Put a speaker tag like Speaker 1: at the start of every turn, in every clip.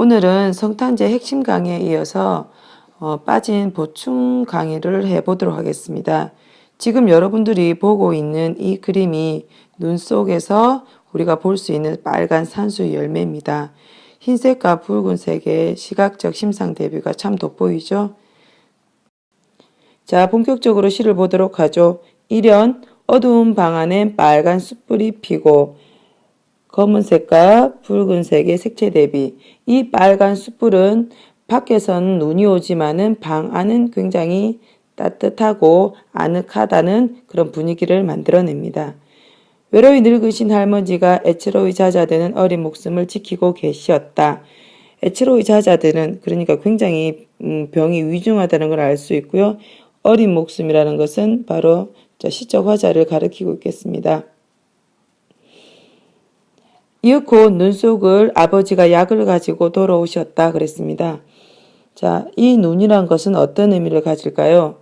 Speaker 1: 오늘은 성탄제 핵심 강의에 이어서 빠진 보충 강의를 해보도록 하겠습니다. 지금 여러분들이 보고 있는 이 그림이 눈 속에서 우리가 볼 수 있는 빨간 산수 열매입니다. 흰색과 붉은색의 시각적 심상 대비가 참 돋보이죠? 자, 본격적으로 시를 보도록 하죠. 일연 어두운 방 안엔 빨간 숯불이 피고 검은색과 붉은색의 색채 대비. 이 빨간 숯불은 밖에서는 눈이 오지만은 방 안은 굉장히 따뜻하고 아늑하다는 그런 분위기를 만들어냅니다. 외로이 늙으신 할머니가 애처로이 잦아드는 어린 목숨을 지키고 계시었다. 애처로이 잦아드는, 그러니까 굉장히 병이 위중하다는 걸 알 수 있고요. 어린 목숨이라는 것은 바로 시적 화자를 가리키고 있겠습니다. 이윽고 눈 속을 아버지가 약을 가지고 돌아오셨다 그랬습니다. 자, 이 눈이란 것은 어떤 의미를 가질까요?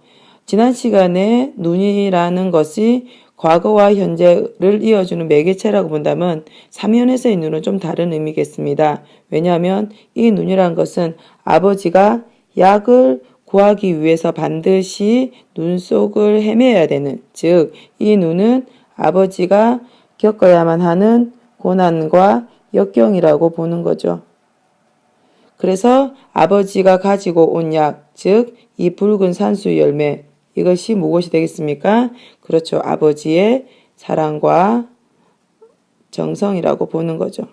Speaker 1: 지난 시간에 눈이라는 것이 과거와 현재를 이어주는 매개체라고 본다면 3연에서의 눈은 좀 다른 의미겠습니다. 왜냐하면 이 눈이란 것은 아버지가 약을 구하기 위해서 반드시 눈 속을 헤매야 되는, 즉 이 눈은 아버지가 겪어야만 하는 고난과 역경이라고 보는 거죠. 그래서 아버지가 가지고 온 약, 즉 이 붉은 산수 열매, 이것이 무엇이 되겠습니까? 그렇죠. 아버지의 사랑과 정성이라고 보는 거죠.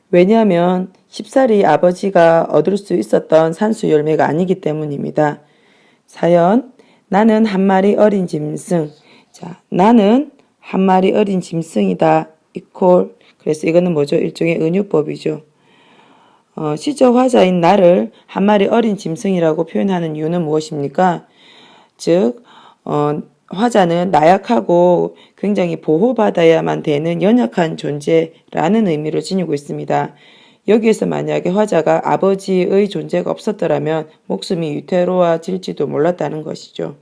Speaker 1: 왜냐하면 쉽사리 아버지가 얻을 수 있었던 산수 열매가 아니기 때문입니다. 사연, 나는 한 마리 어린 짐승. 자, 나는 한 마리 어린 짐승이다. 이퀄. 그래서 이거는 뭐죠? 일종의 은유법이죠. 시적 화자인 나를 한 마리 어린 짐승이라고 표현하는 이유는 무엇입니까? 즉, 화자는 나약하고 굉장히 보호받아야만 되는 연약한 존재라는 의미를 지니고 있습니다. 여기에서 만약에 화자가 아버지의 존재가 없었더라면 목숨이 위태로워질지도 몰랐다는 것이죠.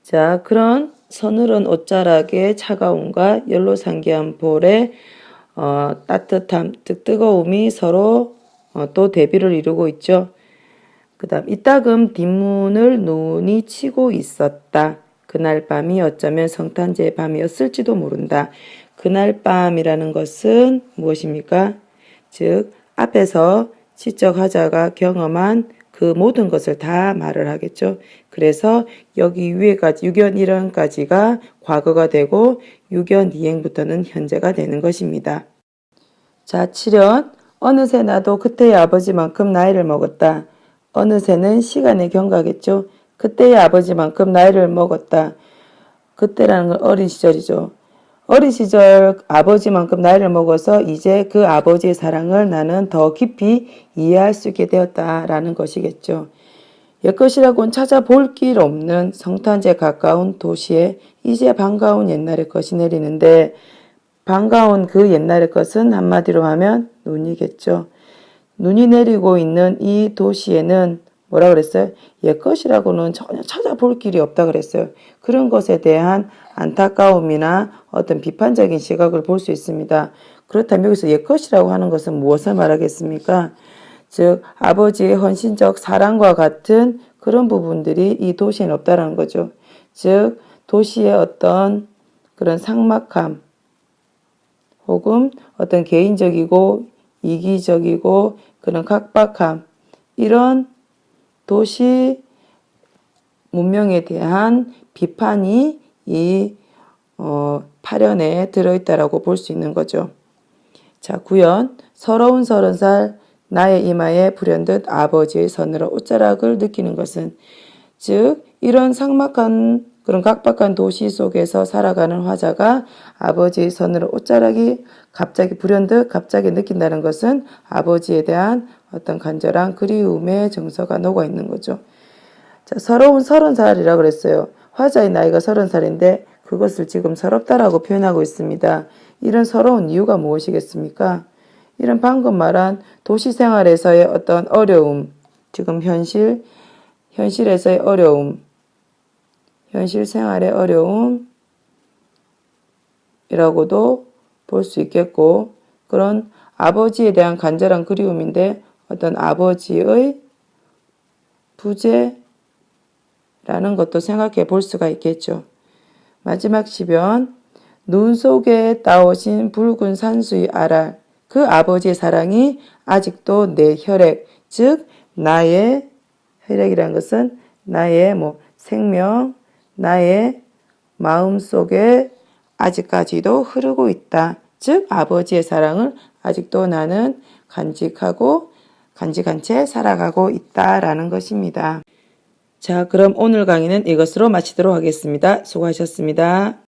Speaker 1: 자, 그런 서늘한 옷자락의 차가움과 연로상기한 볼의 따뜻함, 즉 뜨거움이 서로 또 대비를 이루고 있죠. 그 다음 이따금 뒷문을 눈이 치고 있었다. 그날 밤이 어쩌면 성탄제의 밤이었을지도 모른다. 그날 밤이라는 것은 무엇입니까? 즉 앞에서 시적 화자가 경험한 그 모든 것을 다 말을 하겠죠. 그래서 여기 위에까지 6연 1원까지가 과거가 되고 6연 2행부터는 현재가 되는 것입니다. 자, 7연 어느새 나도 그때의 아버지만큼 나이를 먹었다. 어느새는 시간의 경과겠죠. 그때의 아버지만큼 나이를 먹었다. 그때라는 건 어린 시절이죠. 어린 시절 아버지만큼 나이를 먹어서 이제 그 아버지의 사랑을 나는 더 깊이 이해할 수 있게 되었다라는 것이겠죠. 옛것이라고는 찾아볼 길 없는 성탄제 가까운 도시에 이제 반가운 옛날의 것이 내리는데 반가운 그 옛날의 것은 한마디로 하면 눈이겠죠. 눈이 내리고 있는 이 도시에는 뭐라 그랬어요? 옛것이라고는 전혀 찾아볼 길이 없다 그랬어요. 그런 것에 대한 안타까움이나 어떤 비판적인 시각을 볼 수 있습니다. 그렇다면 여기서 옛것이라고 하는 것은 무엇을 말하겠습니까? 즉 아버지의 헌신적 사랑과 같은 그런 부분들이 이 도시에는 없다라는 거죠. 즉 도시의 어떤 그런 삭막함 혹은 어떤 개인적이고 이기적이고 그런 각박함, 이런 도시 문명에 대한 비판이 이 8연에 들어있다라고 볼 수 있는 거죠. 자, 9연 서러운 30살 나의 이마에 불현듯 아버지의 서늘한 옷자락을 느끼는 것은, 즉 이런 삭막한 그런 각박한 도시 속에서 살아가는 화자가 아버지의 서늘한 옷자락이 갑자기 불현듯 갑자기 느낀다는 것은 아버지에 대한 어떤 간절한 그리움의 정서가 녹아 있는 거죠. 자, 서러운 30살이라고 그랬어요. 화자의 나이가 30살인데 그것을 지금 서럽다라고 표현하고 있습니다. 이런 서러운 이유가 무엇이겠습니까? 이런 방금 말한 도시 생활에서의 어떤 어려움, 지금 현실에서의 어려움, 현실 생활의 어려움이라고도 볼 수 있겠고, 그런 아버지에 대한 간절한 그리움인데 어떤 아버지의 부재라는 것도 생각해 볼 수가 있겠죠. 마지막 시변. 눈 속에 따오신 붉은 산수의 알알. 그 아버지의 사랑이 아직도 내 혈액, 즉 나의 혈액이라는 것은 나의 생명, 나의 마음 속에 아직까지도 흐르고 있다. 즉 아버지의 사랑을 아직도 나는 간직한 채 살아가고 있다라는 것입니다. 자, 그럼 오늘 강의는 이것으로 마치도록 하겠습니다. 수고하셨습니다.